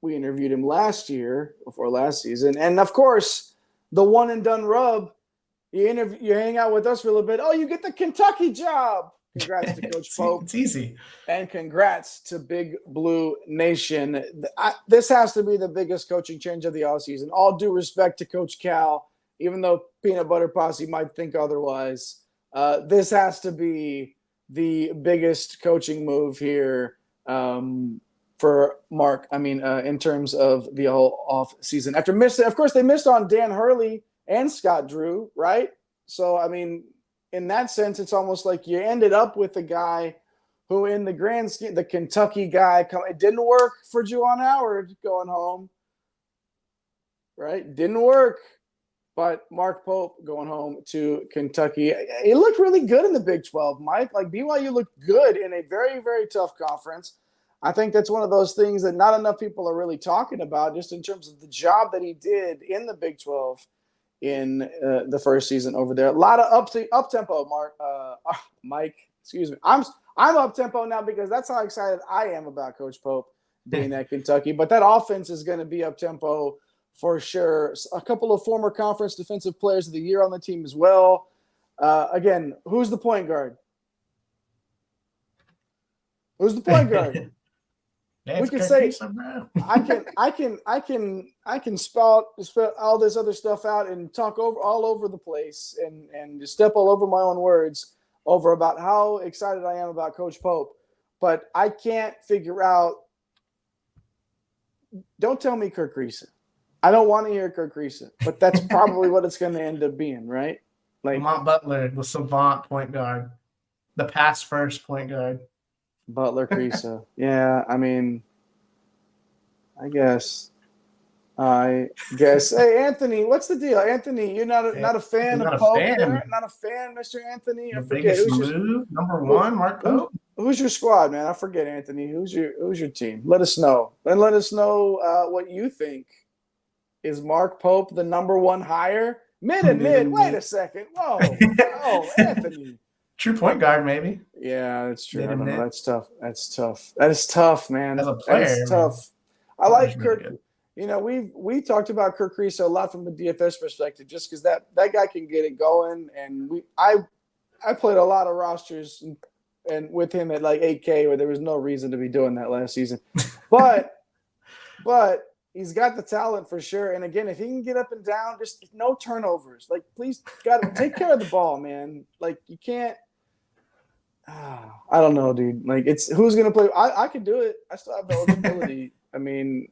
[SPEAKER 1] We interviewed him last season. And of course, the one and done rub. You hang out with us for a little bit. Oh, you get the Kentucky job. Congrats to Coach Pope.
[SPEAKER 3] It's easy.
[SPEAKER 1] And congrats to Big Blue Nation. This has to be the biggest coaching change of the offseason. All due respect to Coach Cal, even though Peanut Butter Posse might think otherwise. This has to be the biggest coaching move here for Mark. I mean, in terms of the whole off season. After missing, of course, they missed on Dan Hurley and Scott Drew, right? So, I mean, in that sense, it's almost like you ended up with a guy who, in the grand scheme, the Kentucky guy, it didn't work for Juwan Howard going home, right? Didn't work. But Mark Pope going home to Kentucky. He looked really good in the Big 12, Mike. Like, BYU looked good in a very, very tough conference. I think that's one of those things that not enough people are really talking about, just in terms of the job that he did in the Big 12 in the first season over there. A lot of up-tempo, Mike. Excuse me. I'm up-tempo now because that's how excited I am about Coach Pope being at Kentucky. But that offense is going to be up-tempo for sure. A couple of former conference defensive players of the year on the team as well. Again, who's the point guard? Who's the point guard? We can say I can spout all this other stuff out and talk all over the place and just step all over my own words over about how excited I am about Coach Pope. But I can't figure out. Don't tell me Kirk Reese. I don't want to hear Kirk Reese, but that's probably what it's going to end up being, right? Like
[SPEAKER 3] Lamont Butler, the savant point guard, the pass first point guard.
[SPEAKER 1] Butler Reese. Yeah, I mean, I guess. Hey, Anthony, what's the deal? Anthony, you're not a fan of Pope? Not a fan, Mr. Anthony?
[SPEAKER 3] The biggest move, number 1, Mark Pope.
[SPEAKER 1] Who's your squad, man? I forget, Anthony. Who's your team? Let us know. And let us know what you think. Is Mark Pope the number 1 hire? Mid. Wait a second. Whoa. Oh, Anthony.
[SPEAKER 3] True point guard, maybe.
[SPEAKER 1] Yeah, that's true. I don't know. That's tough. That is tough, man.
[SPEAKER 3] As a player,
[SPEAKER 1] that is tough. I like Kirk. Really, we talked about Kirk Reese a lot from a DFS perspective, just because that guy can get it going. And I played a lot of rosters and with him at like 8K, where there was no reason to be doing that last season. But he's got the talent for sure. And again, if he can get up and down, just no turnovers. Like, please, got to take care of the ball, man. Like, you can't. I don't know, dude. Like, it's who's going to play. I could do it. I still have the eligibility. I mean,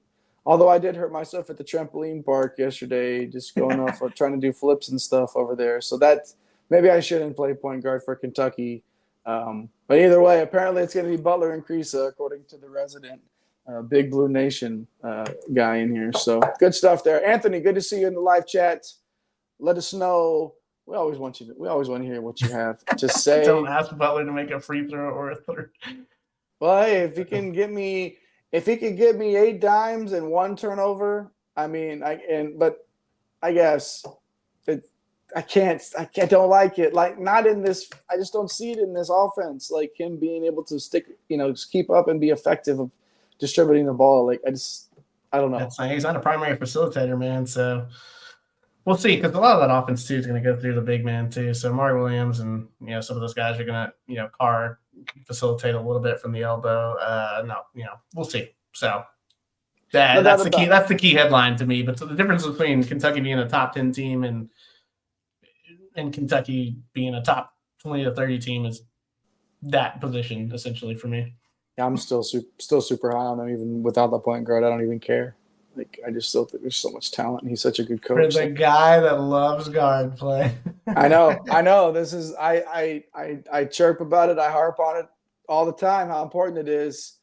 [SPEAKER 1] although I did hurt myself at the trampoline park yesterday, just going off trying to do flips and stuff over there. So that's maybe I shouldn't play point guard for Kentucky. But either way, apparently it's going to be Butler and Creasa, according to the resident Big Blue Nation guy in here. So good stuff there. Anthony, good to see you in the live chat. Let us know. We always want to hear what you have to say.
[SPEAKER 3] Don't ask Butler to make a free throw or a third.
[SPEAKER 1] Well, hey, if he can get me 8 dimes and 1 turnover, I mean, but I guess don't like it. Like, not in this. I just don't see it in this offense. Like, him being able to stick, just keep up and be effective of distributing the ball. Like, I don't know.
[SPEAKER 3] He's not a primary facilitator, man. So we'll see, because a lot of that offense too is going to go through the big man too. So Mari Williams and some of those guys are going to Carr facilitate a little bit from the elbow. We'll see. So that's the key. That's the key headline to me. But so the difference between Kentucky being a top 10 team and Kentucky being a top 20 to 30 team is that position essentially for me.
[SPEAKER 1] Yeah, I'm still super high on them, even without the point guard. I don't even care. Like, I just still think there's so much talent, and he's such a good coach.
[SPEAKER 3] For the guy that loves guard play.
[SPEAKER 1] I know. This is I chirp about it. I harp on it all the time, how important it is.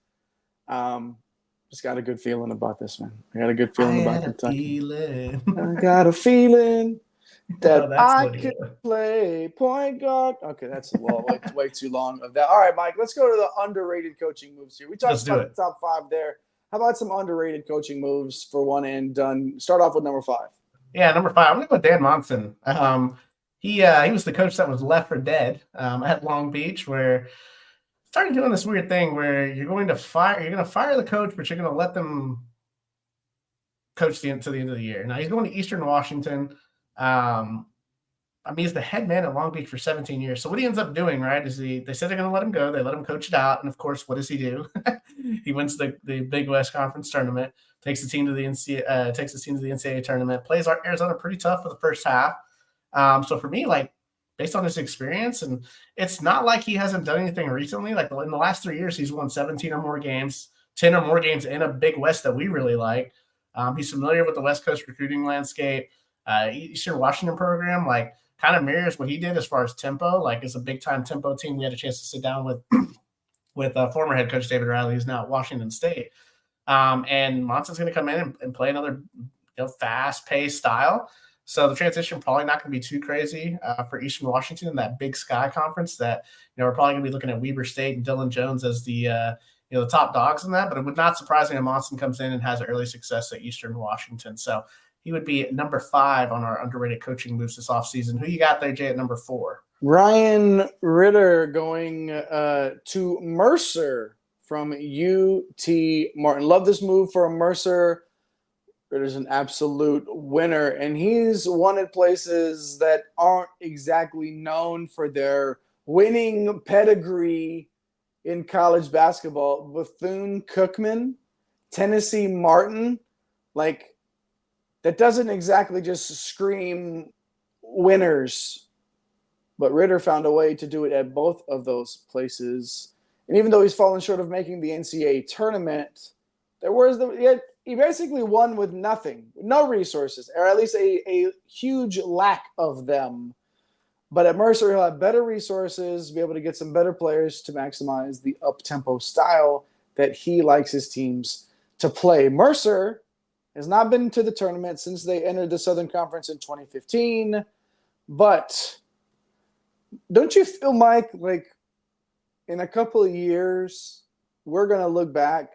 [SPEAKER 1] Just got a good feeling about this, man. I got a good feeling about Kentucky. I got a feeling that I could play point guard. Okay, that's way too long of that. All right, Mike, let's go to the underrated coaching moves here. We talked about the top 5 there. How about some underrated coaching moves for one and done? Start off with number 5.
[SPEAKER 3] Yeah, number 5. I'm going to go with Dan Monson. He was the coach that was left for dead at Long Beach, where started doing this weird thing where you're going to fire the coach, but you're going to let them coach to the end of the year. Now he's going to Eastern Washington. He's the head man at Long Beach for 17 years. So what he ends up doing, right, is they said they're going to let him go. They let him coach it out. And of course, what does he do? He wins the Big West Conference tournament, takes the team to the NCAA tournament, plays Arizona pretty tough for the first half. So for me, like, based on his experience, and it's not like he hasn't done anything recently. Like, in the last 3 years, he's won 17 or more games, 10 or more games in a Big West that we really like. He's familiar with the West Coast recruiting landscape. Eastern Washington program, like, kind of mirrors what he did as far as tempo. Like, it's a big-time tempo team. We had a chance to sit down with former head coach David Riley, who's now at Washington State. And Monson's going to come in and play another fast-paced style. So the transition probably not going to be too crazy for Eastern Washington in that Big Sky Conference that, we're probably going to be looking at Weber State and Dylan Jones as the top dogs in that. But it would not surprise me if Monson comes in and has early success at Eastern Washington. So he would be number 5 on our underrated coaching moves this offseason. Who you got there, Jay, at number 4?
[SPEAKER 1] Ryan Ritter going to Mercer from UT Martin. Love this move for Mercer. Ritter's an absolute winner, and he's wanted places that aren't exactly known for their winning pedigree in college basketball. Bethune-Cookman, Tennessee Martin, like, that doesn't exactly just scream winners. But Ritter found a way to do it at both of those places. And even though he's fallen short of making the NCAA tournament, he basically won with nothing, no resources, or at least a huge lack of them. But at Mercer, he'll have better resources, be able to get some better players to maximize the up-tempo style that he likes his teams to play. Mercer has not been to the tournament since they entered the Southern Conference in 2015. But don't you feel, Mike, like in a couple of years, we're going to look back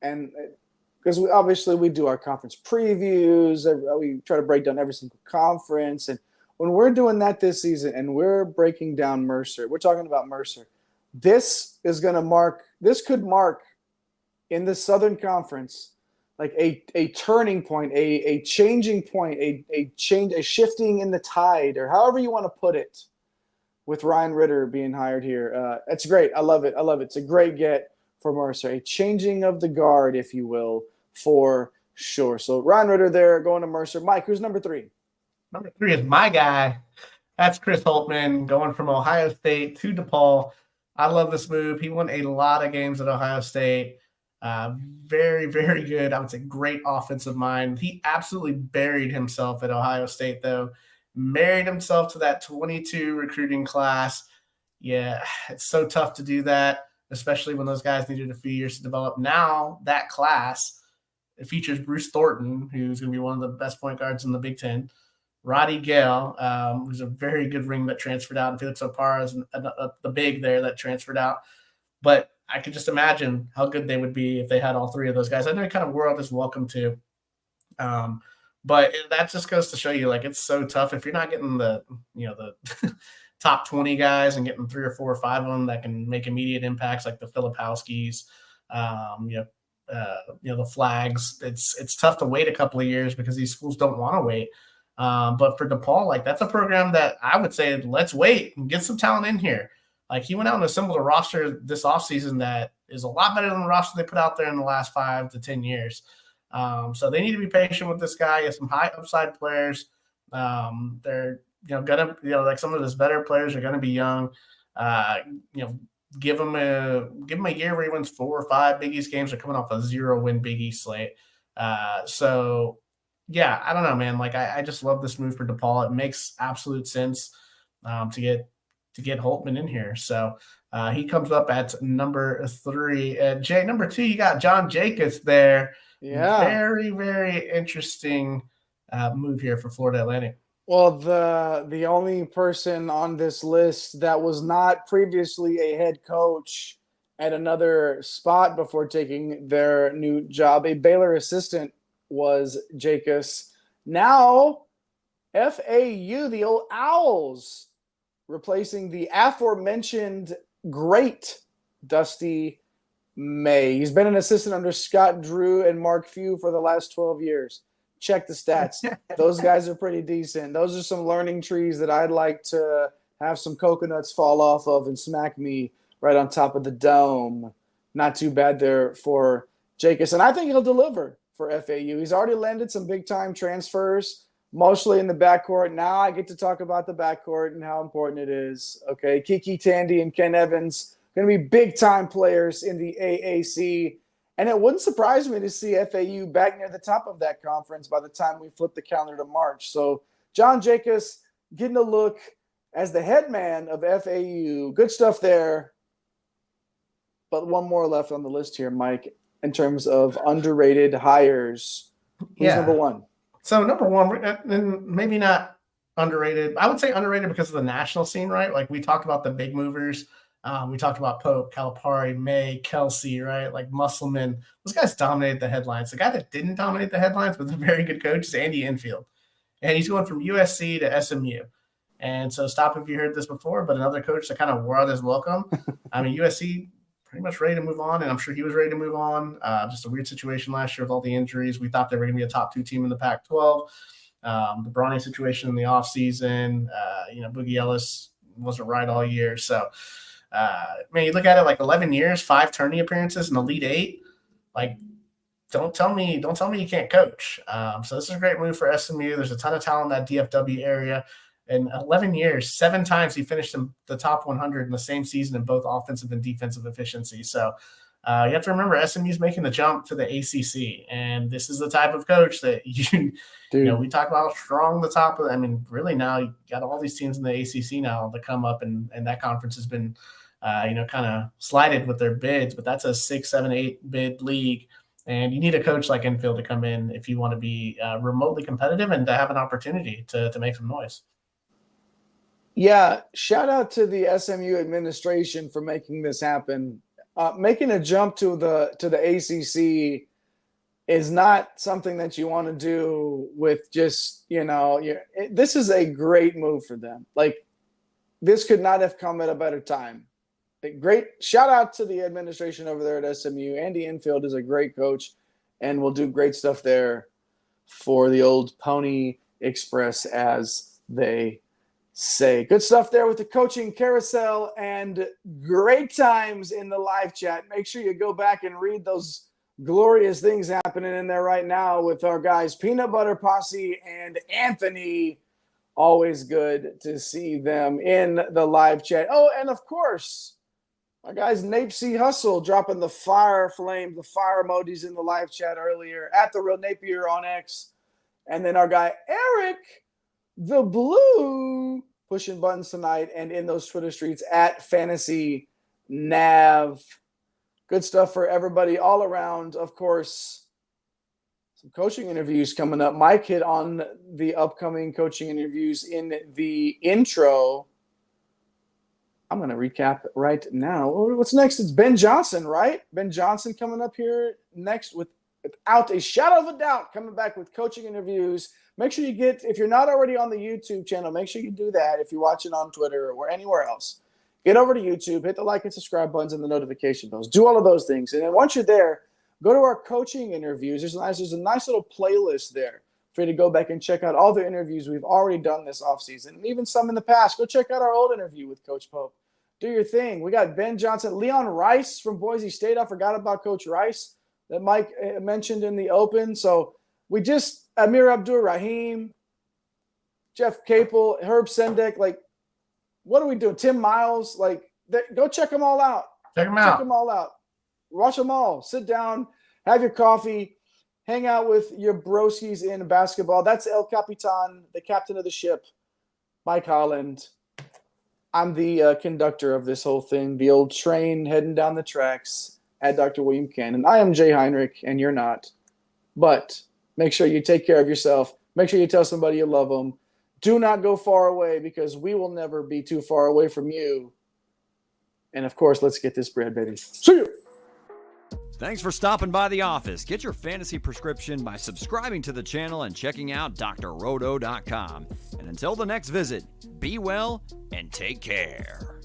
[SPEAKER 1] and because we do our conference previews. We try to break down every single conference. And when we're doing that this season and we're breaking down Mercer, we're talking about Mercer. This could mark in the Southern Conference like a turning point, a changing point, a shifting in the tide, or however you want to put it, with Ryan Ritter being hired here. It's great. I love it. It's a great get for Mercer, a changing of the guard, if you will, for sure. So Ryan Ritter there going to Mercer. Mike, who's number 3?
[SPEAKER 3] Number 3 is my guy. That's Chris Holtman going from Ohio State to DePaul. I love this move. He won a lot of games at Ohio State. Very, very good. I would say great offensive mind. He absolutely buried himself at Ohio State, though. Married himself to that 22 recruiting class. Yeah, it's so tough to do that, especially when those guys needed a few years to develop. Now that class, it features Bruce Thornton, who's going to be one of the best point guards in the Big Ten. Roddy Gale, who's a very good ring that transferred out, and Felix Opara is the big there that transferred out. But I could just imagine how good they would be if they had all 3 of those guys. I know what kind of world is welcome to. But that just goes to show you, like, it's so tough if you're not getting the top 20 guys and getting 3 or 4 or 5 of them that can make immediate impacts, like the Filipowskis, the Flags. It's tough to wait a couple of years because these schools don't want to wait. But for DePaul, like, that's a program that I would say, let's wait and get some talent in here. Like, he went out and assembled a roster this offseason that is a lot better than the roster they put out there in the last 5 to 10 years. So they need to be patient with this guy. He has some high upside players. They're like some of his better players are gonna be young. Give him a year where he wins 4 or 5 Big East games. They're coming off a 0-win Big East slate. So yeah, I don't know, man. Like, I just love this move for DePaul. It makes absolute sense to get Holtman in here. So he comes up at number 3. Jay, number 2, you got John Jacobs there.
[SPEAKER 1] Yeah.
[SPEAKER 3] Very, very interesting move here for Florida Atlantic.
[SPEAKER 1] Well, the only person on this list that was not previously a head coach at another spot before taking their new job, a Baylor assistant, was Jacobs. Now, FAU, the old Owls, replacing the aforementioned great Dusty May. He's been an assistant under Scott Drew and Mark Few for the last 12 years. Check the stats. Those guys are pretty decent. Those are some learning trees that I'd like to have some coconuts fall off of and smack me right on top of the dome. Not too bad there for Jacobs. And I think he'll deliver for FAU. He's already landed some big-time transfers, mostly in the backcourt. Now I get to talk about the backcourt and how important it is. Okay, Kiki Tandy and Ken Evans going to be big-time players in the AAC. And it wouldn't surprise me to see FAU back near the top of that conference by the time we flip the calendar to March. So John Jacobs getting a look as the head man of FAU. Good stuff there. But one more left on the list here, Mike, in terms of underrated hires. Who's number 1?
[SPEAKER 3] So number 1, and maybe not underrated. I would say underrated because of the national scene, right? Like, we talked about the big movers. We talked about Pope, Calipari, May, Kelsey, right? Like Musselman. Those guys dominated the headlines. The guy that didn't dominate the headlines but was a very good coach is Andy Enfield. And he's going from USC to SMU. And so, stop if you heard this before, but another coach that kind of wore out his welcome. I mean, USC pretty much ready to move on, and I'm sure he was ready to move on. Just a weird situation last year with all the injuries. We thought they were going to be a top 2 team in the Pac-12. The Bronny situation in the offseason, Boogie Ellis wasn't right all year. So, man, you look at it, like 11 years, 5 tourney appearances, and Elite 8. Like, don't tell me you can't coach. So this is a great move for SMU. There's a ton of talent in that DFW area. In 11 years, 7 times he finished in the top 100 in the same season in both offensive and defensive efficiency. So you have to remember, SMU's making the jump to the ACC, and this is the type of coach that we talk about how strong the top of. I mean, really, now you got all these teams in the ACC now that come up, and that conference has been, kind of slided with their bids, but that's a 6, 7, 8 bid league. And you need a coach like Enfield to come in if you want to be remotely competitive and to have an opportunity to make some noise.
[SPEAKER 1] Yeah, shout out to the SMU administration for making this happen. Making a jump to the ACC is not something that you want to do with just, this is a great move for them. Like, this could not have come at a better time. A great shout out to the administration over there at SMU. Andy Enfield is a great coach and will do great stuff there for the old Pony Express, as they say. Good stuff there with the coaching carousel and great times in the live chat. Make sure you go back and read those glorious things happening in there right now with our guys Peanut Butter Posse and Anthony. Always good to see them in the live chat. Oh, and of course, our guys Nape C. Hustle dropping the fire flame, the fire emojis in the live chat earlier at the Real Napier on X. And then our guy Eric the Blue pushing buttons tonight and in those Twitter streets at Fantasy Nav. Good stuff for everybody all around. Of course, some coaching interviews coming up. Mike hit on the upcoming coaching interviews in the intro. I'm going to recap right now. What's next? It's Ben Johnson, right? Ben Johnson coming up here next with without a shadow of a doubt, coming back with coaching interviews. Make sure you get, if you're not already on the YouTube channel, make sure you do that. If you're watching on Twitter or anywhere else, get over to YouTube, hit the like and subscribe buttons and the notification bells. Do all of those things. And then once you're there, go to our coaching interviews. There's a nice little playlist there for you to go back and check out all the interviews we've already done this offseason, and even some in the past. Go check out our old interview with Coach Pope. Do your thing. We got Ben Johnson, Leon Rice from Boise State. I forgot about Coach Rice that Mike mentioned in the open. So we just Amir Abdur-Rahim, Jeff Capel, Herb Sendek. Like, what are we doing? Tim Miles. Like, go check them all out.
[SPEAKER 3] Check them
[SPEAKER 1] all out. Watch them all. Sit down, have your coffee, hang out with your broskies in basketball. That's El Capitan, the captain of the ship, Mike Holland. I'm the conductor of this whole thing, the old train heading down the tracks at Dr. William Cannon. I am Jay Heinrich, and you're not. But make sure you take care of yourself. Make sure you tell somebody you love them. Do not go far away, because we will never be too far away from you. And, of course, let's get this bread, baby. See you.
[SPEAKER 2] Thanks for stopping by the office. Get your fantasy prescription by subscribing to the channel and checking out drrodo.com. And until the next visit, be well and take care.